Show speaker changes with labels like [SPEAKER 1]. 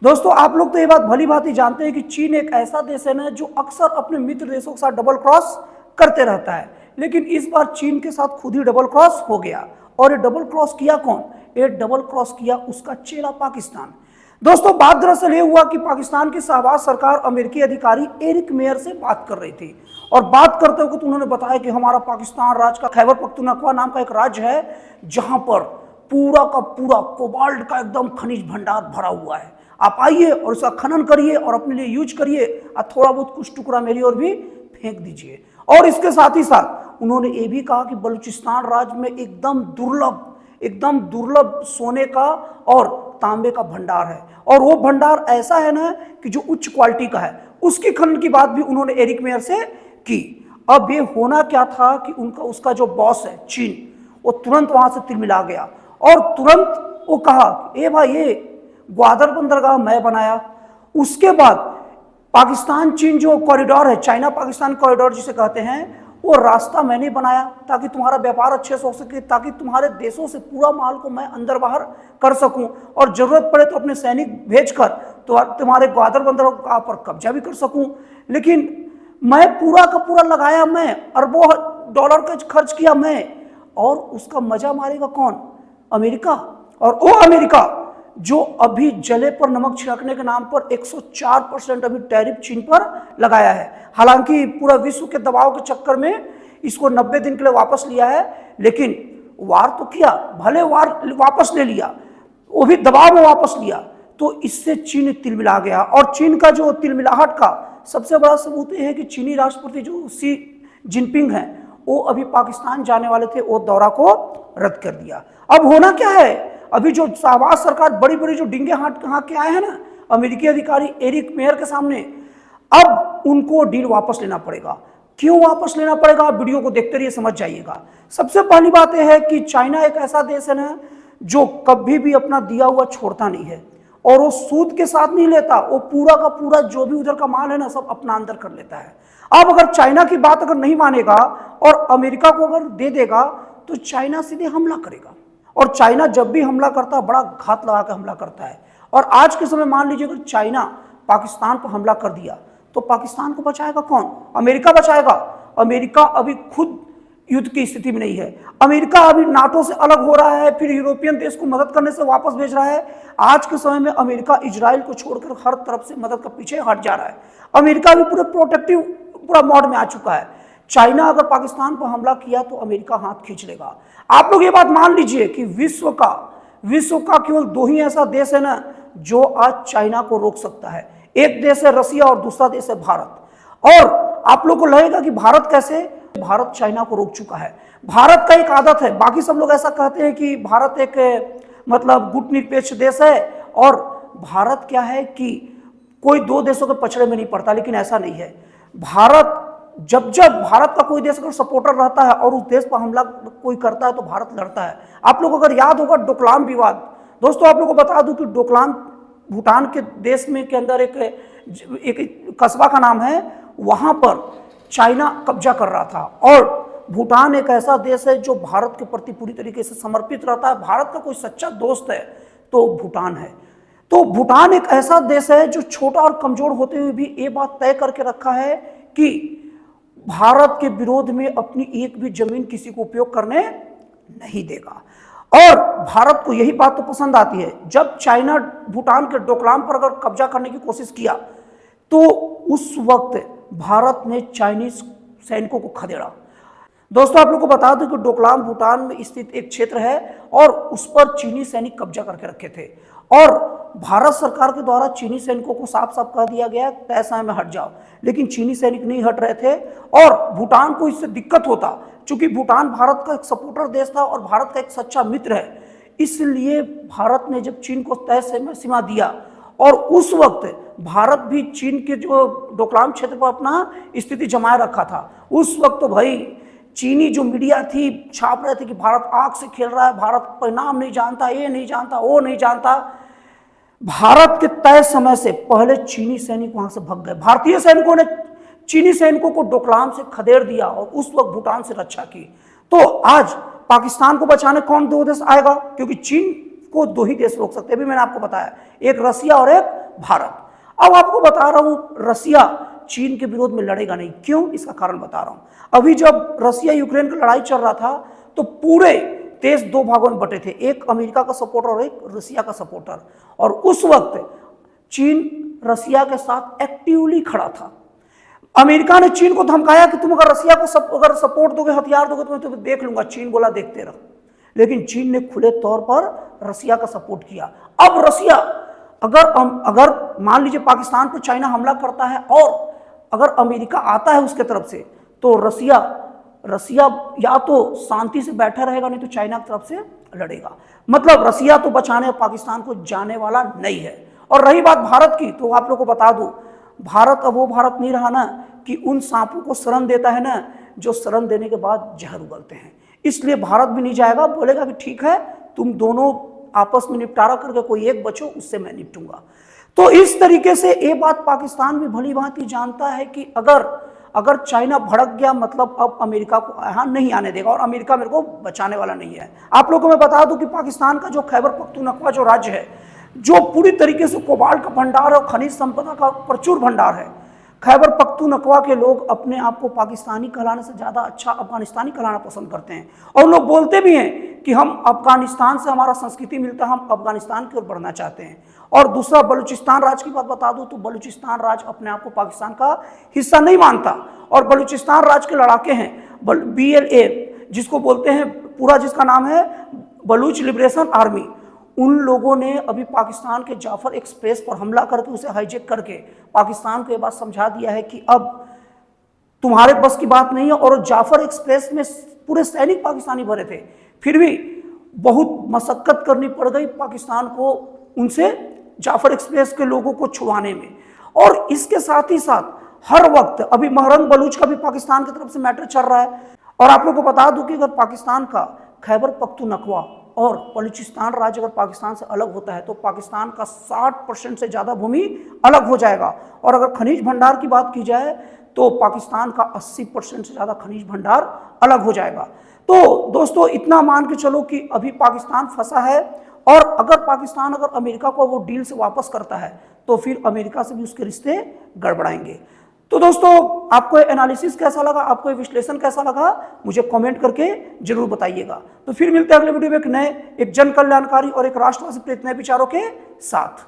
[SPEAKER 1] दोस्तों आप लोग तो ये बात भली भांति जानते हैं कि चीन एक ऐसा देश है ना जो अक्सर अपने मित्र देशों के साथ डबल क्रॉस करते रहता है, लेकिन इस बार चीन के साथ खुद ही डबल क्रॉस हो गया। और ये डबल क्रॉस किया कौन? ये डबल क्रॉस किया उसका चेला पाकिस्तान। दोस्तों बात दरअसल ये हुआ कि पाकिस्तान की शहबाज सरकार अमेरिकी अधिकारी एरिक मेयर से बात कर रही थी, और बात करते हुए तो उन्होंने बताया कि हमारा पाकिस्तान राज्य का खैबर पख्तूनख्वा नाम का एक राज्य है जहां पर पूरा का पूरा कोबाल्ट का एकदम खनिज भंडार भरा हुआ है। आप आइए और उसका खनन करिए और अपने लिए यूज करिए, और थोड़ा बहुत कुछ टुकड़ा मेरी ओर भी फेंक दीजिए। और इसके साथ ही साथ उन्होंने ये भी कहा कि बलूचिस्तान राज्य में एकदम दुर्लभ सोने का और तांबे का भंडार है, और वो भंडार ऐसा है ना कि जो उच्च क्वालिटी का है। उसकी खनन की बात भी उन्होंने एरिक मेयर से की। अब ये होना क्या था कि उसका जो बॉस है चीन, वो तुरंत वहां से तिलमिला गया और तुरंत वो कहा, ए भाई ये ग्वादर बंदरगाह मैं बनाया। उसके बाद पाकिस्तान चीन जो कॉरिडोर है, चाइना पाकिस्तान कॉरिडोर जिसे कहते हैं, वो रास्ता मैंने बनाया ताकि तुम्हारा व्यापार अच्छे से हो सके, ताकि तुम्हारे देशों से पूरा माल को मैं अंदर बाहर कर सकूं, और जरूरत पड़े तो अपने सैनिक भेजकर तो तुम्हारे ग्वादर बंदरगाह पर कब्जा भी कर सकूं। लेकिन मैं पूरा का पूरा लगाया, मैं अरबों डॉलर का खर्च किया मैं, और उसका मजा मारेगा कौन? अमेरिका। और वो अमेरिका जो अभी जले पर नमक छिड़कने के नाम पर 104% अभी टैरिफ चीन पर लगाया है। हालांकि पूरा विश्व के दबाव के चक्कर में इसको 90 दिन के लिए वापस लिया है, लेकिन वार तो किया, भले वार वापस ले लिया, वो भी दबाव में वापस लिया, तो इससे चीन तिलमिला गया। और चीन का जो तिलमिलाहट का सबसे बड़ा सबूत यह है कि चीनी राष्ट्रपति जो शी जिनपिंग है, वो अभी पाकिस्तान जाने वाले थे, वो दौरा को रद्द कर दिया। अब होना क्या है, अभी जो शहबाज सरकार बड़ी बड़ी जो डिंगे हाथ के आए हैं ना अमेरिकी अधिकारी एरिक मेयर के सामने, अब उनको डील वापस लेना पड़ेगा। क्यों वापस लेना पड़ेगा? वीडियो को देखते रहिए, समझ जाइएगा। सबसे पहली बात यह है कि चाइना एक ऐसा देश है ना जो कभी भी अपना दिया हुआ छोड़ता नहीं है, और वो सूद के साथ नहीं लेता, वो पूरा का पूरा जो भी उधर का माल है ना सब अपना अंदर कर लेता है। अब अगर चाइना की बात अगर नहीं मानेगा और अमेरिका को अगर दे देगा तो चाइना सीधे हमला करेगा, और चाइना जब भी हमला करता है बड़ा घात लगा कर हमला करता है। और आज के समय मान लीजिए अगर चाइना पाकिस्तान पर हमला कर दिया तो पाकिस्तान को बचाएगा कौन? अमेरिका बचाएगा। अमेरिका अभी खुद युद्ध की स्थिति में नहीं है। अमेरिका अभी नाटो से अलग हो रहा है, फिर यूरोपियन देश को मदद करने से वापस भेज रहा है। आज के समय में अमेरिका इजराइल को छोड़कर हर तरफ से मदद के पीछे हट जा रहा है। अमेरिका भी पूरे प्रोटेक्टिव पूरा मोड में आ चुका है। चाइना अगर पाकिस्तान पर हमला किया तो अमेरिका हाथ खींच लेगा। आप लोग ये बात मान लीजिए कि विश्व का केवल दो ही ऐसा देश है ना जो आज चाइना को रोक सकता है। एक देश है रसिया और दूसरा देश है भारत। और आप लोग को लगेगा कि भारत कैसे? भारत चाइना को रोक चुका है। भारत का एक आदत है, बाकी सब लोग ऐसा कहते हैं कि भारत एक मतलब गुटनिरपेक्ष देश है, और भारत क्या है कि कोई दो देशों के पछड़े में नहीं पड़ता, लेकिन ऐसा नहीं है। भारत जब भारत का कोई देश अगर सपोर्टर रहता है और उस देश पर हमला कोई करता है तो भारत लड़ता है। आप लोग अगर याद होगा डोकलाम विवाद, दोस्तों आप लोग को बता दूं कि डोकलाम भूटान के देश में के अंदर एक कस्बा का नाम है, वहां पर चाइना कब्जा कर रहा था। और भूटान एक ऐसा देश है जो भारत के प्रति पूरी तरीके से समर्पित रहता है। भारत का कोई सच्चा दोस्त है तो भूटान है। तो भूटान एक ऐसा देश है जो छोटा और कमजोर होते हुए भी ये बात तय करके रखा है कि भारत के विरोध में अपनी एक भी जमीन किसी को उपयोग करने नहीं देगा। और भारत को यही बात तो पसंद आती है। जब चाइना भूटान के डोकलाम पर अगर कब्जा करने की कोशिश किया तो उस वक्त भारत ने चाइनीज सैनिकों को खदेड़ा। दोस्तों आप लोग को बता दूं कि डोकलाम भूटान में स्थित एक क्षेत्र है और उस पर चीनी सैनिक कब्जा करके रखे थे, और भारत सरकार के द्वारा चीनी सैनिकों को साफ साफ कह दिया गया तय समय में हट जाओ, लेकिन चीनी सैनिक नहीं हट रहे थे। और भूटान को इससे दिक्कत होता, चूंकि भूटान भारत का एक सपोर्टर देश था और भारत का एक सच्चा मित्र है, इसलिए भारत ने जब चीन को तय सीमा दिया, और उस वक्त भारत भी चीन के जो डोकलाम क्षेत्र पर अपना स्थिति जमाए रखा था। उस वक्त तो भाई चीनी जो मीडिया थी छाप रहे थे कि भारत आग से खेल रहा है, भारत परिणाम नहीं जानता, ये नहीं जानता, वो नहीं जानता। भारत के तय समय से पहले चीनी सैनिक वहां से भाग गए। भारतीय सैनिकों ने चीनी सैनिकों को डोकलाम से खदेड़ दिया और उस वक्त भूटान से रक्षा की। तो आज पाकिस्तान को बचाने कौन दो देश आएगा? क्योंकि चीन को दो ही देश रोक सकते हैं, अभी मैंने आपको बताया, एक रसिया और एक भारत। अब आपको बता रहा हूं रसिया चीन के विरोध में लड़ेगा नहीं। क्यों? इसका कारण बता रहा हूं। अभी जब रसिया यूक्रेन का लड़ाई चल रहा था तो पूरे देश दो भागों में बटे थे, एक अमेरिका का सपोर्टर और एक रसिया का सपोर्टर। और उस वक्त चीन रसिया के साथ एक्टिवली खड़ा था। अमेरिका ने चीन को धमकाया कि तुम अगर रसिया को अगर सपोर्ट दोगे, हथियार दोगे तो मैं तुम्हें देख लूंगा। चीन बोला देखते रहो। लेकिन चीन ने खुले तौर पर रसिया का सपोर्ट किया। अब रसिया अगर मान लीजिए पाकिस्तान पर चाइना हमला करता है और अगर अमेरिका आता है उसके तरफ से, तो रसिया या तो शांति से बैठा रहेगा, नहीं तो चाइना की तरफ से लड़ेगा। मतलब रसिया तो बचाने पाकिस्तान को जाने वाला नहीं है। और रही बात भारत की, तो आप लोगों को बता दूं, भारत अब वो भारत नहीं रहा ना कि उन सांपों को शरण देता है ना, जो शरण देने के बाद जहर उगलते हैं। इसलिए भारत भी नहीं जाएगा, बोलेगा कि ठीक है तुम दोनों आपस में निपटारा करके कोई एक बचो, उससे मैं निपटूंगा। तो इस तरीके से ये बात पाकिस्तान भी भली भांति जानता है कि अगर चाइना भड़क गया, मतलब अब अमेरिका को यहाँ नहीं आने देगा और अमेरिका मेरे को बचाने वाला नहीं है। आप लोगों को मैं बता दूं कि पाकिस्तान का जो खैबर पख्तूनख्वा जो राज्य है, जो पूरी तरीके से कोबाल्ट का भंडार और खनिज संपदा का प्रचुर भंडार है, खैबर पख्तूनख्वा के लोग अपने आप को पाकिस्तानी कहलाने से ज़्यादा अच्छा अफगानिस्तानी कहलाना पसंद करते हैं। और लोग बोलते भी हैं कि हम अफगानिस्तान से हमारा संस्कृति मिलता है, हम अफगानिस्तान की ओर बढ़ना चाहते हैं। और दूसरा बलूचिस्तान राज्य की बात बता दूं तो बलूचिस्तान राज्य अपने आप को पाकिस्तान का हिस्सा नहीं मानता। और बलूचिस्तान राज्य के लड़ाके हैं BLA, जिसको बोलते हैं, पूरा जिसका नाम है बलूच लिबरेशन आर्मी, उन लोगों ने अभी पाकिस्तान के जाफर एक्सप्रेस पर हमला करके उसे हाईजैक करके पाकिस्तान को ये बात समझा दिया है कि अब तुम्हारे बस की बात नहीं है। और जाफर एक्सप्रेस में पूरे सैनिक पाकिस्तानी भरे थे, फिर भी बहुत मशक्कत करनी पड़ गई पाकिस्तान को उनसे जाफर एक्सप्रेस के लोगों को छुड़वाने में। और इसके साथ ही साथ हर वक्त अभी महरंग बलूच का भी पाकिस्तान की तरफ से मैटर चल रहा है। और आप लोगों को बता दूं कि अगर पाकिस्तान का खैबर पख्तूनख्वा और बलूचिस्तान राज्य अगर पाकिस्तान से अलग होता है तो पाकिस्तान का 60% से ज़्यादा भूमि अलग हो जाएगा। और अगर खनिज भंडार की बात की जाए तो पाकिस्तान का 80% से ज़्यादा खनिज भंडार अलग हो जाएगा। तो दोस्तों इतना मान के चलो कि अभी पाकिस्तान फंसा है, और अगर पाकिस्तान अमेरिका को वो डील से वापस करता है तो फिर अमेरिका से भी उसके रिश्ते गड़बड़ाएंगे। तो दोस्तों आपको ये एनालिसिस कैसा लगा, आपको ये विश्लेषण कैसा लगा, मुझे कमेंट करके जरूर बताइएगा। तो फिर मिलते हैं अगले वीडियो में एक जन कल्याणकारी और एक राष्ट्रवाद से प्रेरित नए विचारों के साथ।